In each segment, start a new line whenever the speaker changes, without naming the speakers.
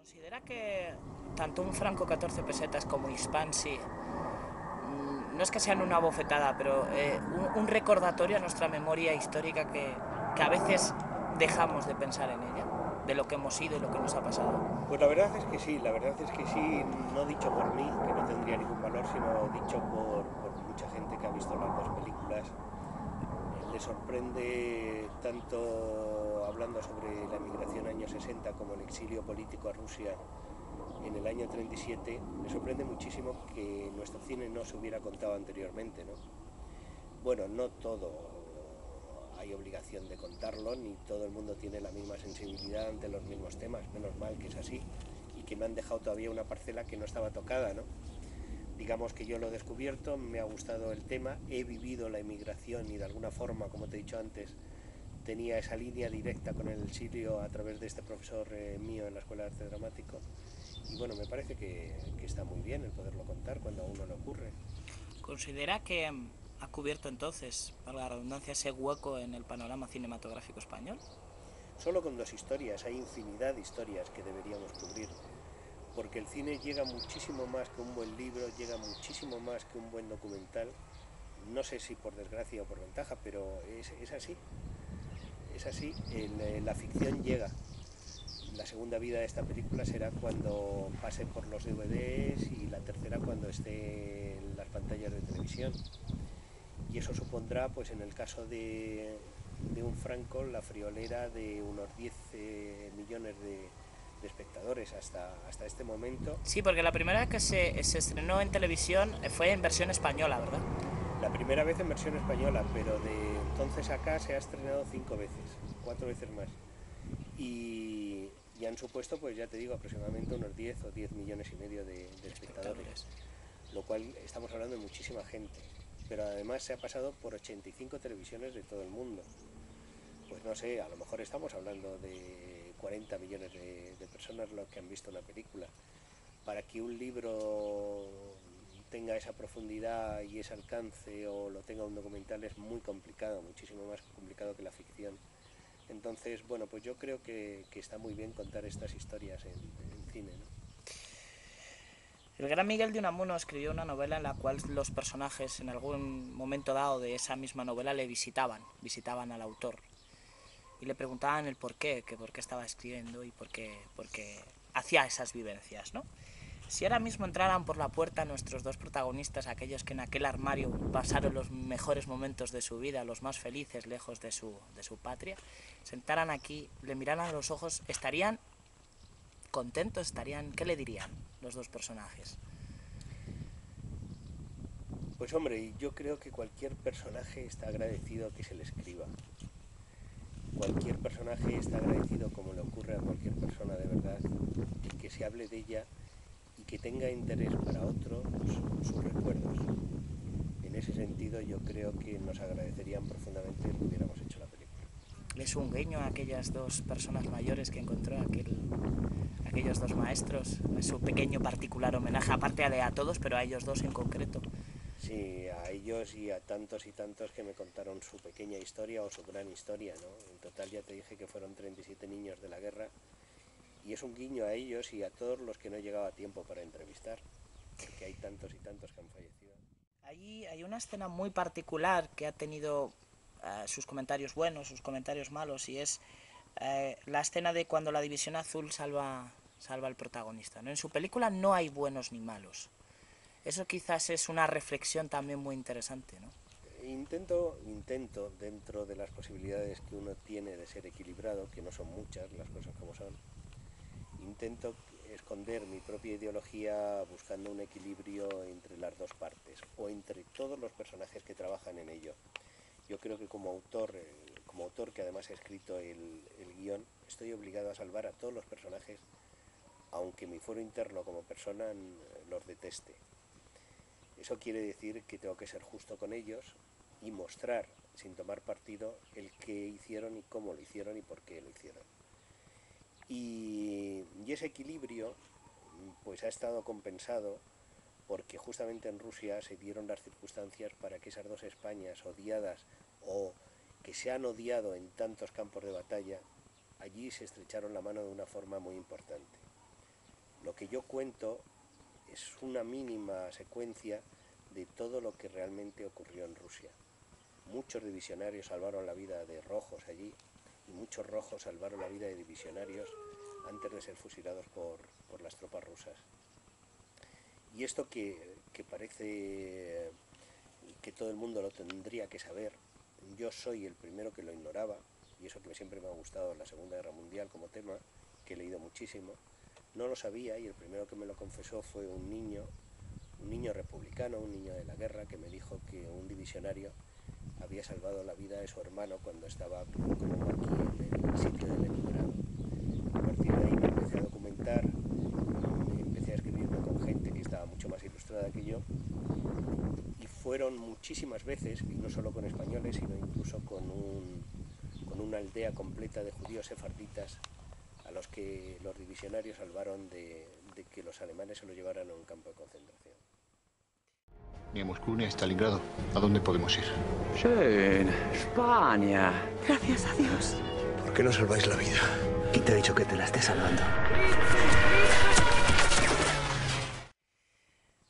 ¿Considera que tanto un franco 14 pesetas como Hispansi no es que sean una bofetada, pero un recordatorio a nuestra memoria histórica que a veces dejamos de pensar en ella, de lo que hemos sido y lo que nos ha pasado?
Pues la verdad es que sí, la verdad es que sí, no dicho por mí, que no tendría ningún valor, sino dicho por mucha gente que ha visto las dos películas. Le sorprende tanto hablando sobre la emigración años 60 como el exilio político a Rusia en el año 37, le sorprende muchísimo que nuestro cine no se hubiera contado anteriormente, ¿no? Bueno, no todo hay obligación de contarlo, ni todo el mundo tiene la misma sensibilidad ante los mismos temas, menos mal que es así, y que me han dejado todavía una parcela que no estaba tocada, ¿no? Digamos que yo lo he descubierto, me ha gustado el tema, he vivido la inmigración y de alguna forma, como te he dicho antes, tenía esa línea directa con el exilio a través de este profesor mío en la Escuela de Arte Dramático. Y bueno, me parece que está muy bien el poderlo contar cuando a uno le ocurre.
¿Considera que ha cubierto entonces, para la redundancia, ese hueco en el panorama cinematográfico español?
Solo con dos historias, hay infinidad de historias que deberíamos cubrir, porque el cine llega muchísimo más que un buen libro, llega muchísimo más que un buen documental. No sé si por desgracia o por ventaja, pero es así. Es así, la ficción llega. La segunda vida de esta película será cuando pase por los DVDs y la tercera cuando esté en las pantallas de televisión. Y eso supondrá, pues en el caso de un Franco, la friolera de unos 10 millones de espectadores hasta este momento.
Sí, porque la primera vez que se estrenó en televisión fue en versión española, ¿verdad?
La primera vez en versión española, pero de entonces acá se ha estrenado 5 veces, 4 veces más. Y han supuesto, pues ya te digo, aproximadamente unos 10 o 10 millones y medio de
De
espectadores,
espectadores.
lo cual estamos hablando de muchísima gente. Pero además se ha pasado por 85 televisiones de todo el mundo. Pues no sé, a lo mejor estamos hablando de 40 millones de personas los que han visto una película. Para que un libro tenga esa profundidad y ese alcance o lo tenga un documental es muy complicado, muchísimo más complicado que la ficción. Entonces, bueno, pues yo creo que está muy bien contar estas historias en cine, ¿no?
El gran Miguel de Unamuno escribió una novela en la cual los personajes en algún momento dado de esa misma novela le visitaban al autor y le preguntaban el por qué, que por qué estaba escribiendo y por qué hacía esas vivencias, ¿no? Si ahora mismo entraran por la puerta nuestros dos protagonistas, aquellos que en aquel armario pasaron los mejores momentos de su vida, los más felices lejos de su patria, sentaran aquí, le miraran a los ojos, estarían contentos, estarían, ¿qué le dirían los dos personajes?
Pues hombre, yo creo que cualquier personaje está agradecido que se le escriba. Cualquier personaje está agradecido, como le ocurre a cualquier persona de verdad, que se hable de ella y que tenga interés para otros sus recuerdos. En ese sentido yo creo que nos agradecerían profundamente que hubiéramos hecho la película.
Es un guiño a aquellas dos personas mayores que encontró aquellos dos maestros, es un pequeño particular homenaje, aparte a todos, pero a ellos dos en concreto.
Sí, a ellos y tantos que me contaron su pequeña historia o su gran historia, ¿no? En total ya te dije que fueron 37 niños de la guerra y es un guiño a ellos y a todos los que no llegaba tiempo para entrevistar, porque hay tantos y tantos que han fallecido.
Allí hay una escena muy particular que ha tenido sus comentarios buenos, sus comentarios malos, y es la escena de cuando la División Azul salva al protagonista, ¿no? En su película no hay buenos ni malos. Eso quizás es una reflexión también muy interesante, ¿no?
Intento, dentro de las posibilidades que uno tiene de ser equilibrado, que no son muchas las cosas como son, intento esconder mi propia ideología buscando un equilibrio entre las dos partes o entre todos los personajes que trabajan en ello. Yo creo que como autor que además ha escrito el guión, estoy obligado a salvar a todos los personajes, aunque mi fuero interno como persona los deteste. Eso quiere decir que tengo que ser justo con ellos y mostrar, sin tomar partido, el qué hicieron y cómo lo hicieron y por qué lo hicieron. Y ese equilibrio pues ha estado compensado porque justamente en Rusia se dieron las circunstancias para que esas dos Españas odiadas o que se han odiado en tantos campos de batalla, allí se estrecharon la mano de una forma muy importante. Lo que yo cuento es una mínima secuencia de todo lo que realmente ocurrió en Rusia. Muchos divisionarios salvaron la vida de rojos allí y muchos rojos salvaron la vida de divisionarios antes de ser fusilados por las tropas rusas. Y esto que parece que todo el mundo lo tendría que saber, yo soy el primero que lo ignoraba, y eso que siempre me ha gustado la Segunda Guerra Mundial como tema, que he leído muchísimo, no lo sabía, y el primero que me lo confesó fue un niño republicano, un niño de la guerra, que me dijo que un divisionario había salvado la vida de su hermano cuando estaba como maquis en el sitio de Leningrado. A partir de ahí me empecé a documentar, empecé a escribirme con gente que estaba mucho más ilustrada que yo, y fueron muchísimas veces, y no solo con españoles, sino incluso con una aldea completa de judíos sefarditas a los que los divisionarios salvaron de que los alemanes se lo llevaran a un campo de concentración.
Ni a Moscú ni a Stalingrado. ¿A dónde podemos ir?
Schön, España.
Gracias a Dios.
¿Por qué no salváis la vida?
¿Quién te ha dicho que te la esté salvando?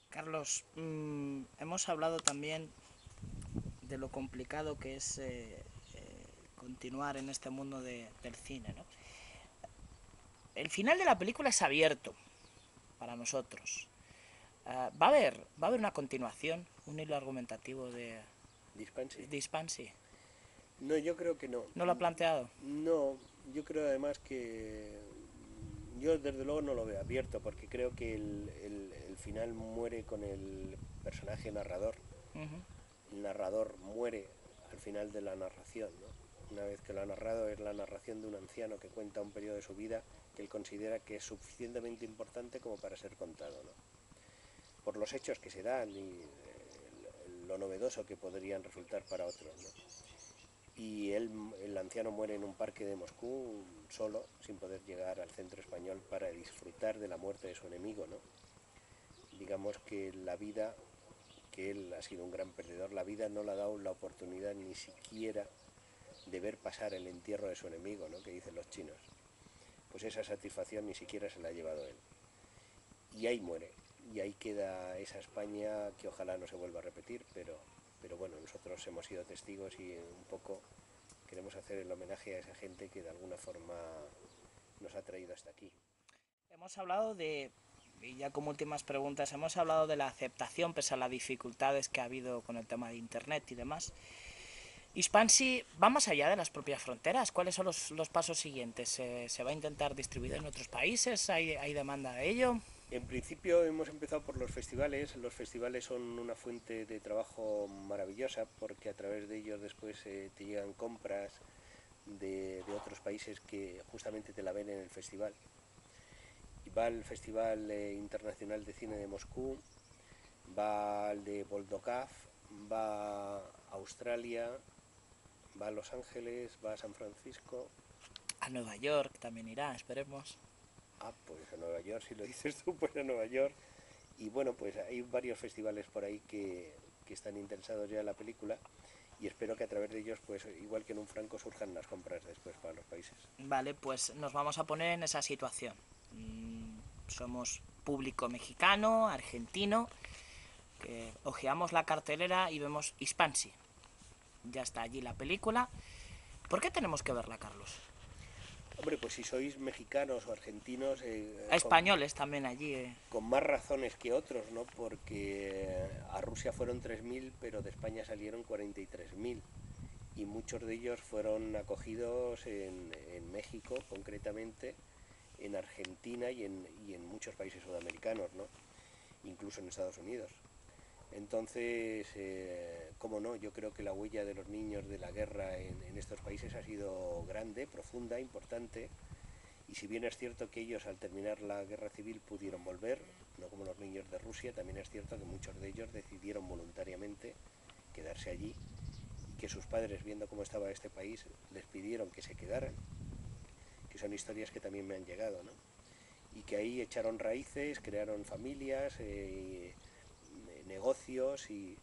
Carlos, hemos hablado también de lo complicado que es continuar en este mundo del cine, ¿no? El final de la película es abierto para nosotros. ¿Va a haber una continuación, un hilo argumentativo de Dispansi?
No, yo creo que no.
¿No lo ha planteado?
No, yo creo además que... Yo desde luego no lo veo abierto, porque creo que el final muere con el personaje narrador. El narrador muere al final de la narración, ¿no? Una vez que lo ha narrado, es la narración de un anciano que cuenta un periodo de su vida que él considera que es suficientemente importante como para ser contado, ¿no? Por los hechos que se dan y lo novedoso que podrían resultar para otros, ¿no? Y el anciano muere en un parque de Moscú solo, sin poder llegar al centro español para disfrutar de la muerte de su enemigo, ¿no? Digamos que la vida, que él ha sido un gran perdedor, la vida no le ha dado la oportunidad ni siquiera de ver pasar el entierro de su enemigo, ¿no?, que dicen los chinos. Pues esa satisfacción ni siquiera se la ha llevado él. Y ahí muere. Y ahí queda esa España que ojalá no se vuelva a repetir, pero bueno, nosotros hemos sido testigos y un poco queremos hacer el homenaje a esa gente que de alguna forma nos ha traído hasta aquí.
Hemos hablado y ya como últimas preguntas, hemos hablado de la aceptación pese a las dificultades que ha habido con el tema de internet y demás. Dispansi va más allá de las propias fronteras. ¿Cuáles son los pasos siguientes? ¿Se va a intentar distribuir en otros países? ¿Hay demanda de ello?
En principio hemos empezado por los festivales. Los festivales son una fuente de trabajo maravillosa porque a través de ellos después te llegan compras de otros países que justamente te la ven en el festival. Y va al Festival Internacional de Cine de Moscú, va al de Boldokaf, va a Australia, va a Los Ángeles, va a San Francisco.
A Nueva York también irá, esperemos.
Ah, pues a Nueva York, si lo dices tú, pues a Nueva York. Y bueno, pues hay varios festivales por ahí que están interesados ya en la película y espero que a través de ellos, pues igual que en un franco, surjan las compras después para los países.
Vale, pues nos vamos a poner en esa situación. Somos público mexicano, argentino, que ojeamos la cartelera y vemos Dispansi. Ya está allí la película. ¿Por qué tenemos que verla, Carlos?
Hombre, pues si sois mexicanos o argentinos...
españoles también allí.
Con más razones que otros, ¿no? Porque a Rusia fueron 3.000, pero de España salieron 43.000. Y muchos de ellos fueron acogidos en México, concretamente, en Argentina y en muchos países sudamericanos, ¿no? Incluso en Estados Unidos. Entonces, cómo no, yo creo que la huella de los niños de la guerra en estos países ha sido grande, profunda, importante, y si bien es cierto que ellos al terminar la guerra civil pudieron volver, no como los niños de Rusia, también es cierto que muchos de ellos decidieron voluntariamente quedarse allí y que sus padres, viendo cómo estaba este país, les pidieron que se quedaran, que son historias que también me han llegado, ¿no? Y que ahí echaron raíces, crearon familias, negocios y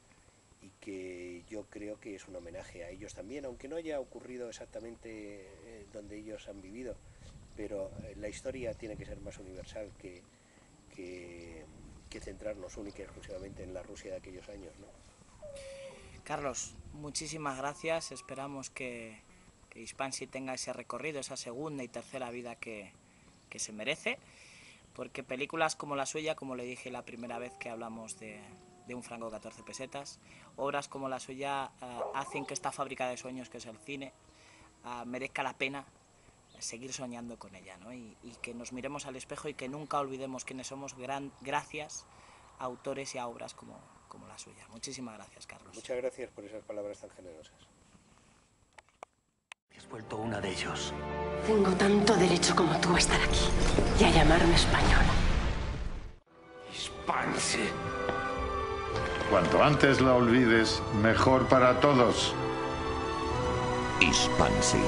que yo creo que es un homenaje a ellos también, aunque no haya ocurrido exactamente donde ellos han vivido, pero la historia tiene que ser más universal que que centrarnos única y exclusivamente en la Rusia de aquellos años, ¿no?
Carlos, muchísimas gracias. Esperamos que Hispansi tenga ese recorrido, esa segunda y tercera vida que se merece, porque películas como la suya, como le dije la primera vez que hablamos de un franco 14 pesetas, obras como la suya hacen que esta fábrica de sueños que es el cine merezca la pena seguir soñando con ella, ¿no? Y que nos miremos al espejo y que nunca olvidemos quiénes somos gracias a autores y a obras como la suya. Muchísimas gracias, Carlos.
Muchas gracias por esas palabras tan generosas.
Te has vuelto una de ellos.
Tengo tanto derecho como tú a estar aquí y a llamarme española.
Hispansi.
Cuanto antes la olvides, mejor para todos.
Hispansi.